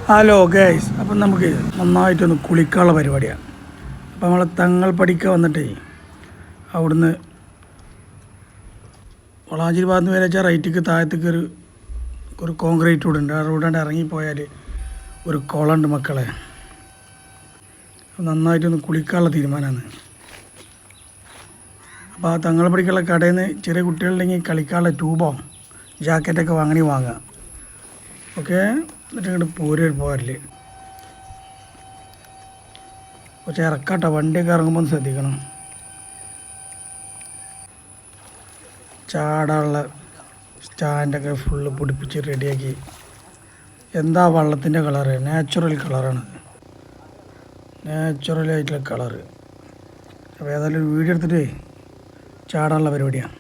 Hello guys, അപ്പം നമുക്ക് നന്നായിട്ടൊന്ന് കുളിക്കാനുള്ള പരിപാടിയാണ്. അപ്പം നമ്മൾ തങ്ങൾ പഠിക്കാൻ വന്നിട്ടേ അവിടുന്ന് വളാഞ്ചേരി ഭാഗത്ത് നിന്ന് വരെ റൈറ്റിക്ക് താഴത്തേക്ക് ഒരു കോൺക്രീറ്റ് റോഡുണ്ട്. ആ റോഡാണ്ട് ഇറങ്ങിപ്പോയാൽ ഒരു കുളമുണ്ട് മക്കളെ. നന്നായിട്ടൊന്ന് കുളിക്കാനുള്ള തീരുമാനമാണ്. അപ്പോൾ ആ തങ്ങൾ പഠിക്കാനുള്ള കടയിൽ നിന്ന് ചെറിയ കുട്ടികളുണ്ടെങ്കിൽ കളിക്കാനുള്ള ട്യൂബോ ജാക്കറ്റൊക്കെ വാങ്ങുക. ഓക്കെ, എന്നിട്ട് ഇങ്ങോട്ട് പോരല് കുറച്ച് ഇറക്കാട്ടോ. വണ്ടിയൊക്കെ ഇറങ്ങുമ്പോൾ ശ്രദ്ധിക്കണം. ചാടാനുള്ള സ്റ്റാൻഡൊക്കെ ഫുള്ള് പിടിപ്പിച്ച് റെഡിയാക്കി. എന്താ വള്ളത്തിൻ്റെ കളറ്? നാച്ചുറൽ കളറാണ്, നാച്ചുറലായിട്ടുള്ള കളറ്. അപ്പോൾ ഏതായാലും ഒരു വീഡിയോ എടുത്തിട്ട് ചാടാനുള്ള പരിപാടിയാണ്.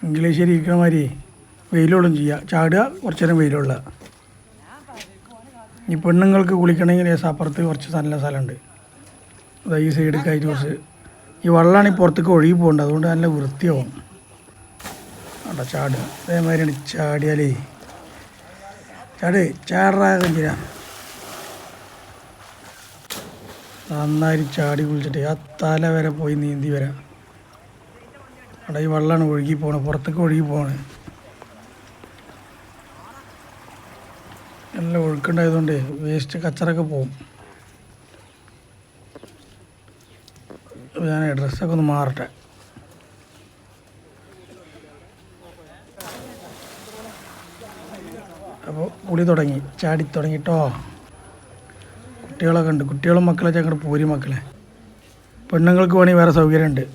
ഇംഗ്ലീഷിൽ ഇരിക്കുന്ന മാതിരി വെയിലോളം ചെയ്യുക, ചാടുക, കുറച്ച് നേരം വെയിലുള്ള. ഈ പെണ്ണുങ്ങൾക്ക് കുളിക്കണമെങ്കിൽ അപ്പുറത്ത് കുറച്ച് നല്ല സ്ഥലമുണ്ട്. അത് ഈ സൈഡൊക്കെ ആയിട്ട് കുറച്ച് ഈ വെള്ളമാണ് ഈ പുറത്തേക്ക് ഒഴുകി പോകേണ്ടത്, അതുകൊണ്ട് നല്ല വൃത്തിയാവും. കേട്ടോ, ചാടുക. അതേമാതിരിയാണ് ചാടിയാലേ ചാടാതെ ചെയ്യാം. നന്നായി ചാടി കുളിച്ചിട്ട് ആ തല വരെ പോയി നീന്തി വരാം. അവിടെ ഈ വെള്ളമാണ് ഒഴുകി പോകണം, പുറത്തേക്ക് ഒഴുകി പോകണം. നല്ല ഒഴുക്കുണ്ടായതുകൊണ്ട് വേസ്റ്റ് കച്ചറൊക്കെ പോകും. ഞാൻ ഡ്രസ്സൊക്കെ ഒന്ന് മാറട്ടെ. അപ്പോൾ കുളി തുടങ്ങി, ചാടി തുടങ്ങിട്ടോ. കുട്ടികളൊക്കെ ഉണ്ട്, കുട്ടികളും മക്കളെ അങ്ങോട്ട് പോരി മക്കളെ. പെണ്ണുങ്ങൾക്ക് വേണമെങ്കിൽ വേറെ സൗകര്യമുണ്ട്.